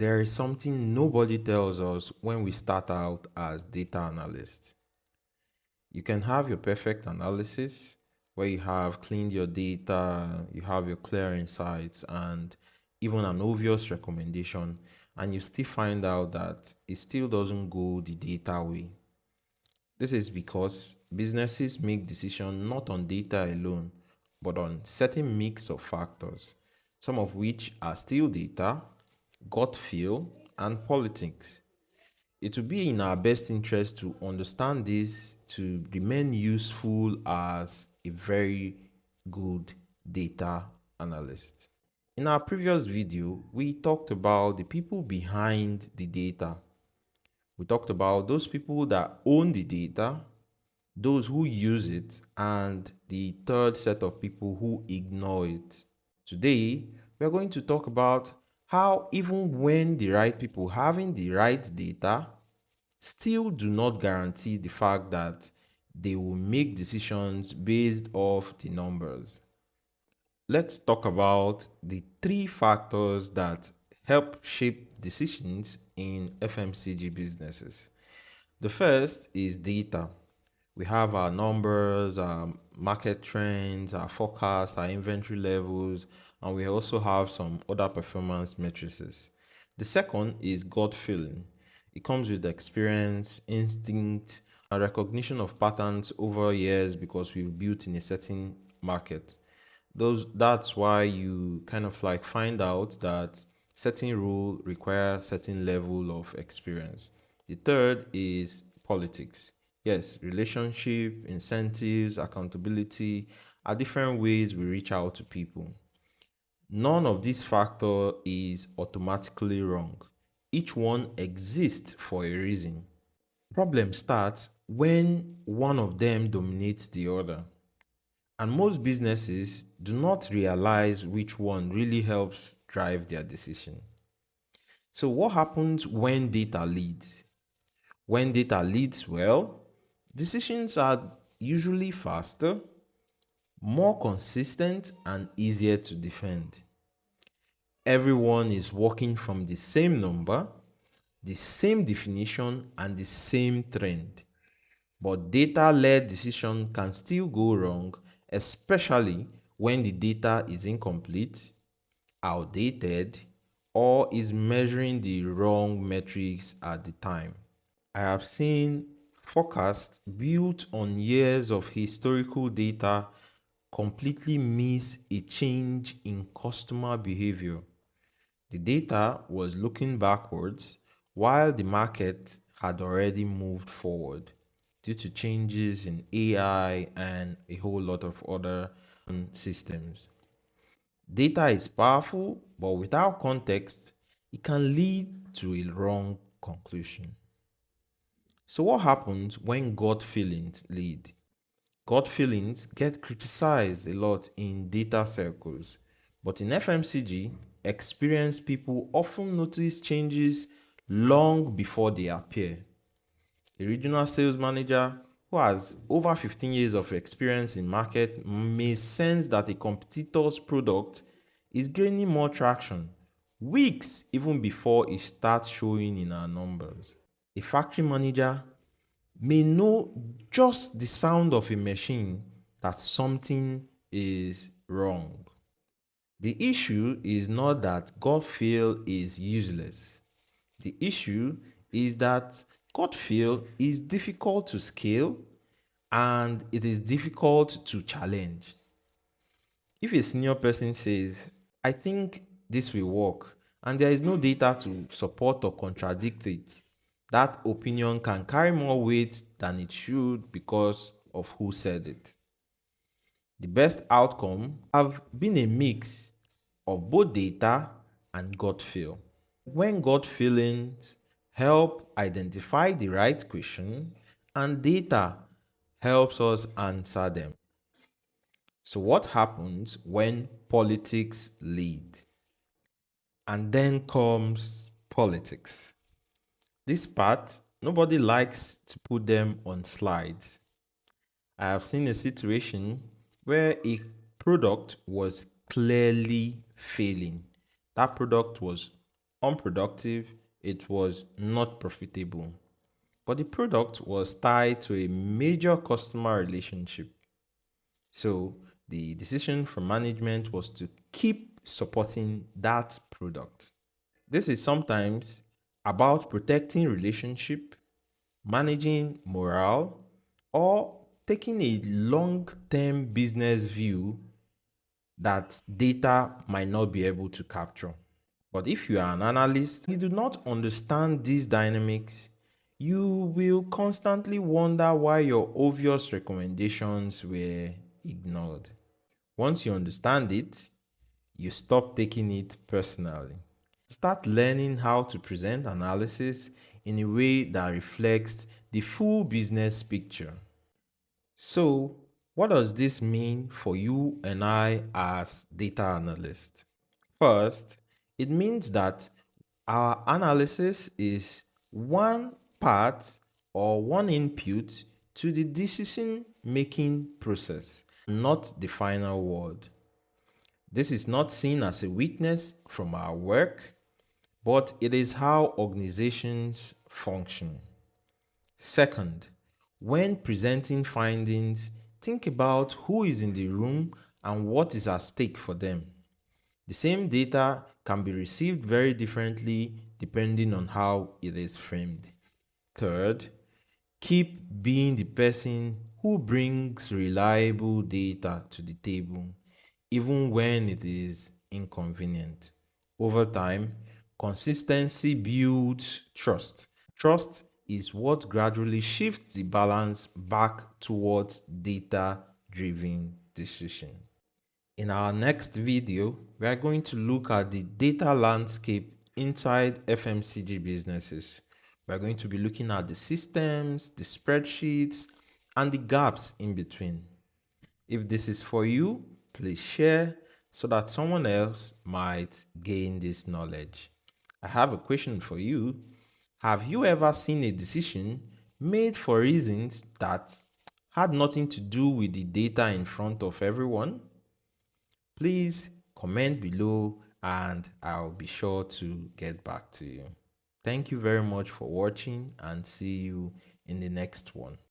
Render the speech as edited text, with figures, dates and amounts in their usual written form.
There is something nobody tells us when we start out as data analysts. You can have your perfect analysis where you have cleaned your data, you have your clear insights, and even an obvious recommendation, and you still find out that it still doesn't go the data way. This is because businesses make decisions not on data alone, but on certain mix of factors, some of which are still data, gut feel, and politics. It will be in our best interest to understand this to remain useful as a very good data analyst. In our previous video, we talked about the people behind the data. We talked about those people that own the data, those who use it, and the third set of people who ignore it. Today, we are going to talk about how even when the right people having the right data still do not guarantee the fact that they will make decisions based off the numbers. Let's talk about the three factors that help shape decisions in FMCG businesses. The first is data. We have our numbers, our market trends, our forecasts, our inventory levels, and we also have some other performance matrices. The second is gut feeling. It comes with experience, instinct, and recognition of patterns over years because we've built in a certain market. That's why you kind of like find out that certain rule require certain level of experience. The third is politics. Yes, relationship, incentives, accountability are different ways we reach out to people. None of these factor is automatically wrong. Each one exists for a reason. Problem starts when one of them dominates the other. And most businesses do not realize which one really helps drive their decision. So, what happens when data leads? When data leads well, decisions are usually faster, more consistent, and easier to defend. Everyone is working from the same number, the same definition, and the same trend. But data led decision can still go wrong, especially when the data is incomplete, outdated, or is measuring the wrong metrics at the time. I have seen forecasts built on years of historical data completely miss a change in customer behavior. The data was looking backwards while the market had already moved forward due to changes in AI and a whole lot of other systems. Data is powerful, but without context, it can lead to a wrong conclusion. So, what happens when gut feelings lead? Gut feelings get criticized a lot in data circles, but in FMCG, experienced people often notice changes long before they appear. A regional sales manager who has over 15 years of experience in market may sense that a competitor's product is gaining more traction weeks even before it starts showing in our numbers. A factory manager may know just the sound of a machine that something is wrong. The issue is not that gut feel is useless. The issue is that gut feel is difficult to scale and it is difficult to challenge. If a senior person says, I think this will work, and there is no data to support or contradict it, that opinion can carry more weight than it should because of who said it. The best outcome have been a mix of both data and gut feel. When gut feelings help identify the right question and data helps us answer them. So, what happens when politics lead? And then comes politics. This part, nobody likes to put them on slides. I have seen a situation where a product was clearly failing. That product was unproductive, it was not profitable. But the product was tied to a major customer relationship. So the decision from management was to keep supporting that product. This is sometimes about protecting relationship, managing morale, or taking a long-term business view that data might not be able to capture. But if you are an analyst, you do not understand these dynamics, you will constantly wonder why your obvious recommendations were ignored. Once you understand it, you stop taking it personally. Start learning how to present analysis in a way that reflects the full business picture. So, what does this mean for you and I as data analysts? First, it means that our analysis is one part or one input to the decision making process, not the final word. This is not seen as a weakness from our work, but it is how organizations function. Second, when presenting findings, think about who is in the room and what is at stake for them. The same data can be received very differently depending on how it is framed. Third, keep being the person who brings reliable data to the table, even when it is inconvenient. Over time, consistency builds trust. Trust is what gradually shifts the balance back towards data driven decision. In our next video, we are going to look at the data landscape inside FMCG businesses. We are going to be looking at the systems, the spreadsheets, and the gaps in between. If this is for you, please share so that someone else might gain this knowledge. I have a question for you. Have you ever seen a decision made for reasons that had nothing to do with the data in front of everyone? Please comment below and I'll be sure to get back to you. Thank you very much for watching and see you in the next one.